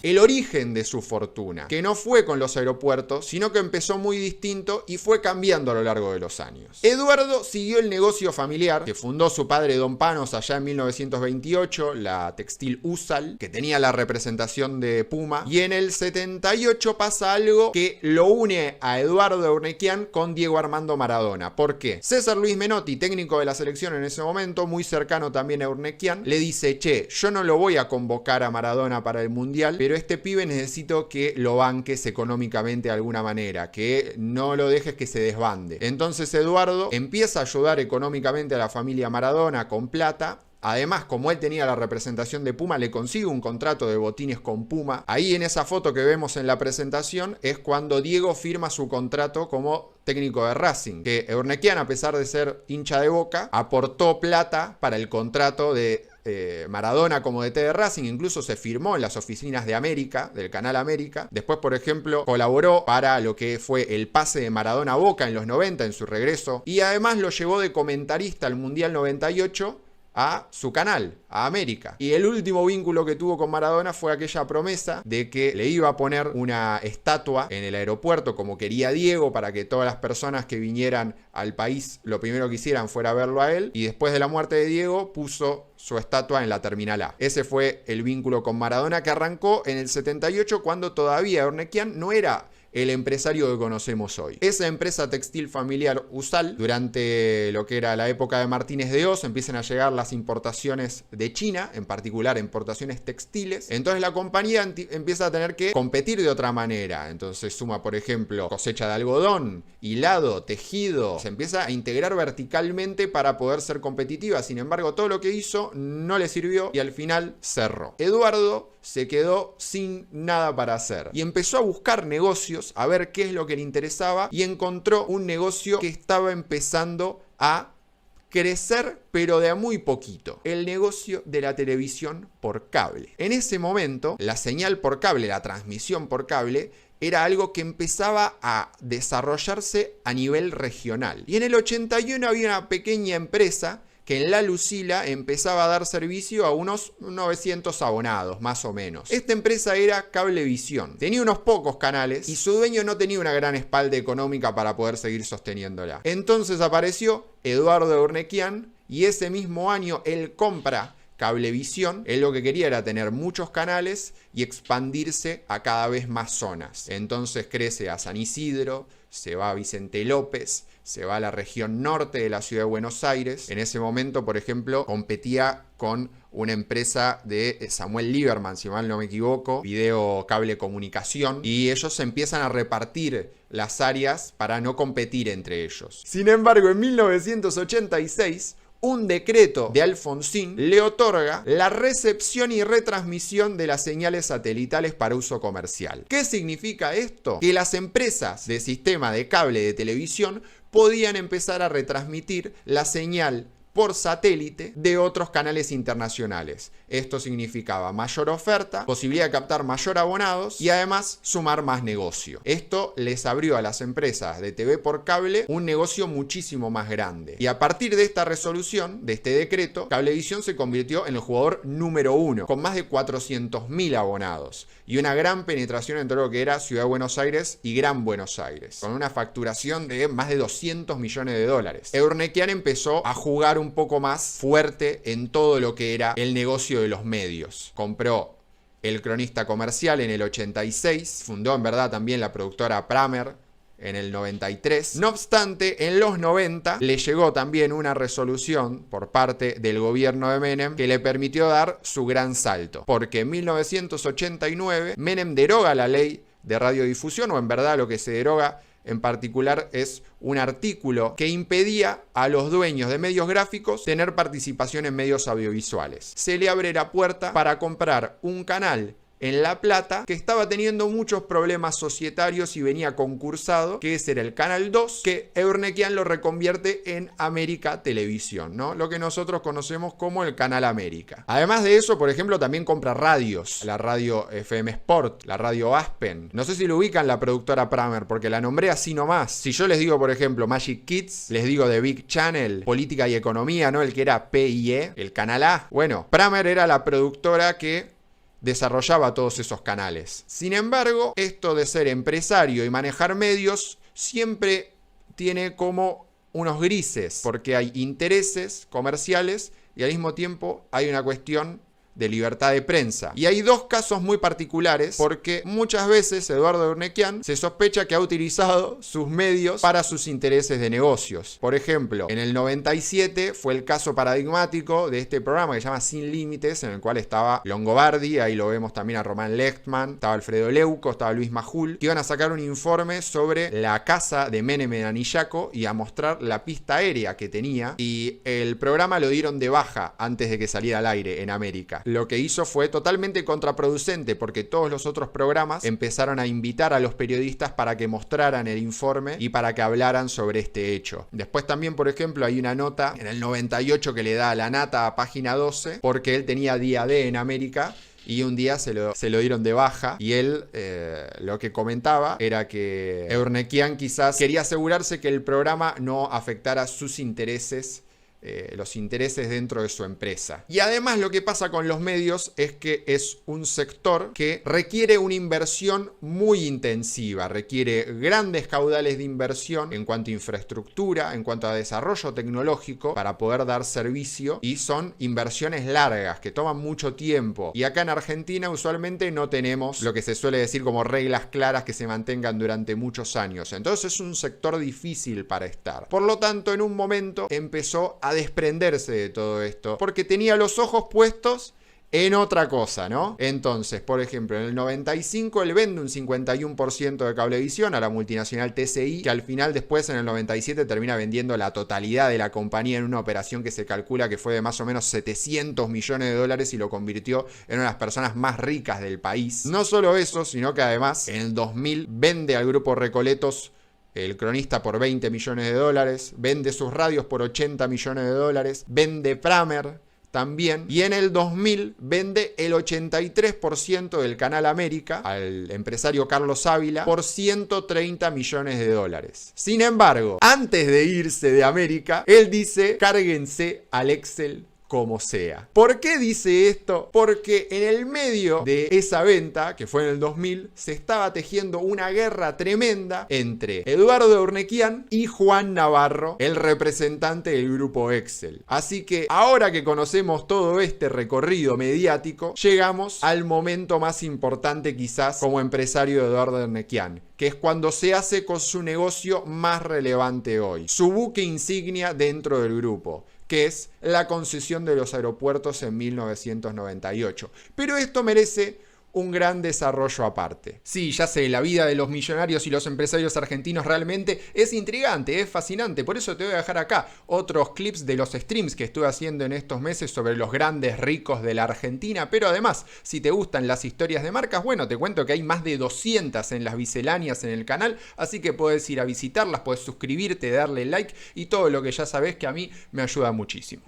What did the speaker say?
el origen de su fortuna, que no fue con los aeropuertos, sino que empezó muy distinto y fue cambiando a lo largo de los años. Eduardo siguió el negocio familiar que fundó su padre Don Panos allá en 1928, la textil Usal, que tenía la representación de Puma, y en el 78 pasa algo que lo une a Eduardo Eurnequian con Diego Armando Maradona. ¿Por qué? César Luis Menotti, técnico de la selección en ese momento, muy cercano también a Eurnequian, le dice: che, yo no lo voy a convocar a Maradona para el Mundial, pero este pibe necesito que lo banques económicamente de alguna manera, que no lo dejes que se desbande. Entonces Eduardo empieza a ayudar económicamente a la familia Maradona con plata. Además, como él tenía la representación de Puma, le consigue un contrato de botines con Puma. Ahí en esa foto que vemos en la presentación es cuando Diego firma su contrato como técnico de Racing. Que Eurnequian, a pesar de ser hincha de Boca, aportó plata para el contrato de Maradona como DT de Racing. Incluso se firmó en las oficinas de América, del canal América. Después, por ejemplo, colaboró para lo que fue el pase de Maradona a Boca en los 90, en su regreso. Y además lo llevó de comentarista al Mundial 98 a su canal, a América. Y el último vínculo que tuvo con Maradona fue aquella promesa de que le iba a poner una estatua en el aeropuerto como quería Diego, para que todas las personas que vinieran al país lo primero que hicieran fuera verlo a él. Y después de la muerte de Diego puso su estatua en la Terminal A. Ese fue el vínculo con Maradona, que arrancó en el 78, cuando todavía Eurnequian no era el empresario que conocemos hoy. Esa empresa textil familiar Usal, durante lo que era la época de Martínez de Hoz, empiezan a llegar las importaciones de China, en particular importaciones textiles. Entonces la compañía empieza a tener que competir de otra manera. Entonces suma, por ejemplo, cosecha de algodón, hilado, tejido. Se empieza a integrar verticalmente para poder ser competitiva. Sin embargo, todo lo que hizo no le sirvió y al final cerró. Eduardo se quedó sin nada para hacer y empezó a buscar negocios, a ver qué es lo que le interesaba, y encontró un negocio que estaba empezando a crecer, pero de a muy poquito: el negocio de la televisión por cable. En ese momento, la señal por cable, la transmisión por cable, era algo que empezaba a desarrollarse a nivel regional. Y en el 81 había una pequeña empresa que en La Lucila empezaba a dar servicio a unos 900 abonados, más o menos. Esta empresa era Cablevisión. Tenía unos pocos canales y su dueño no tenía una gran espalda económica para poder seguir sosteniéndola. Entonces apareció Eduardo Eurnequian y ese mismo año él compra Cablevisión. Él lo que quería era tener muchos canales y expandirse a cada vez más zonas. Entonces crece a San Isidro, se va a Vicente López, se va a la región norte de la ciudad de Buenos Aires. En ese momento, por ejemplo, competía con una empresa de Samuel Lieberman, si mal no me equivoco, Video Cable Comunicación, y ellos empiezan a repartir las áreas para no competir entre ellos. Sin embargo, en 1986, un decreto de Alfonsín le otorga la recepción y retransmisión de las señales satelitales para uso comercial. ¿Qué significa esto? Que las empresas de sistema de cable de televisión podían empezar a retransmitir la señal por satélite de otros canales internacionales. Esto significaba mayor oferta, posibilidad de captar mayor abonados y además sumar más negocio. Esto les abrió a las empresas de TV por cable un negocio muchísimo más grande. Y a partir de esta resolución, de este decreto, Cablevisión se convirtió en el jugador número 1, con más de 400.000 abonados y una gran penetración en todo lo que era Ciudad de Buenos Aires y Gran Buenos Aires, con una facturación de más de 200 millones de dólares. Eurnequian empezó a jugar un poco más fuerte en todo lo que era el negocio de los medios. Compró El Cronista Comercial en el 86, fundó en verdad también la productora Pramer en el 93. No obstante, en los 90 le llegó también una resolución por parte del gobierno de Menem que le permitió dar su gran salto, porque en 1989 Menem deroga la ley de radiodifusión, o en verdad lo que se deroga en particular es un artículo que impedía a los dueños de medios gráficos tener participación en medios audiovisuales. Se le abre la puerta para comprar un canal en La Plata que estaba teniendo muchos problemas societarios y venía concursado, que ese era el Canal 2, que Eurnequian lo reconvierte en América Televisión, ¿no? Lo que nosotros conocemos como el Canal América. Además de eso, por ejemplo, también compra radios, la radio FM Sport, la radio Aspen. No sé si lo ubican, la productora Pramer, porque la nombré así nomás. Si yo les digo, por ejemplo, Magic Kids, les digo The Big Channel, Política y Economía, ¿no? El que era PIE, el Canal A. Bueno, Pramer era la productora que desarrollaba todos esos canales. Sin embargo, esto de ser empresario y manejar medios siempre tiene como unos grises, porque hay intereses comerciales y al mismo tiempo hay una cuestión de libertad de prensa. Y hay dos casos muy particulares porque muchas veces Eduardo Urnequian se sospecha que ha utilizado sus medios para sus intereses de negocios. Por ejemplo, en el 97 fue el caso paradigmático de este programa que se llama Sin Límites, en el cual estaba Longobardi, ahí lo vemos también a Román Lechtman, estaba Alfredo Leuco, estaba Luis Majul, que iban a sacar un informe sobre la casa de Menem en Anillaco y a mostrar la pista aérea que tenía, y el programa lo dieron de baja antes de que saliera al aire en América. Lo que hizo fue totalmente contraproducente porque todos los otros programas empezaron a invitar a los periodistas para que mostraran el informe y para que hablaran sobre este hecho. Después también, por ejemplo, hay una nota en el 98 que le da a la nata a Página 12 porque él tenía día D en América y un día se lo dieron de baja y él lo que comentaba era que Urnequian quizás quería asegurarse que el programa no afectara sus intereses, los intereses dentro de su empresa. Y además lo que pasa con los medios es que es un sector que requiere una inversión muy intensiva, requiere grandes caudales de inversión en cuanto a infraestructura, en cuanto a desarrollo tecnológico para poder dar servicio, y son inversiones largas que toman mucho tiempo. Y acá en Argentina usualmente no tenemos lo que se suele decir como reglas claras que se mantengan durante muchos años. Entonces es un sector difícil para estar. Por lo tanto, en un momento empezó a desprenderse de todo esto, porque tenía los ojos puestos en otra cosa, ¿no? Entonces, por ejemplo, en el 95 él vende un 51% de Cablevisión a la multinacional TCI, que al final después en el 97 termina vendiendo la totalidad de la compañía en una operación que se calcula que fue de más o menos 700 millones de dólares y lo convirtió en una de las personas más ricas del país. No solo eso, sino que además en el 2000 vende al grupo Recoletos El Cronista por 20 millones de dólares, vende sus radios por 80 millones de dólares, vende Pramer también, y en el 2000 vende el 83% del Canal América al empresario Carlos Ávila por 130 millones de dólares. Sin embargo, antes de irse de América, él dice: cárguense al Excel como sea. ¿Por qué dice esto? Porque en el medio de esa venta, que fue en el 2000, se estaba tejiendo una guerra tremenda entre Eduardo Urnequian y Juan Navarro, el representante del grupo Excel. Así que ahora que conocemos todo este recorrido mediático, llegamos al momento más importante quizás como empresario de Eduardo Urnequian, que es cuando se hace con su negocio más relevante hoy, su buque insignia dentro del grupo, que es la concesión de los aeropuertos en 1998. Pero esto merece un gran desarrollo aparte. Sí, ya sé, la vida de los millonarios y los empresarios argentinos realmente es intrigante, es fascinante. Por eso te voy a dejar acá otros clips de los streams que estuve haciendo en estos meses sobre los grandes ricos de la Argentina. Pero además, si te gustan las historias de marcas, bueno, te cuento que hay más de 200 en las misceláneas en el canal, así que puedes ir a visitarlas, puedes suscribirte, darle like y todo lo que ya sabes que a mí me ayuda muchísimo.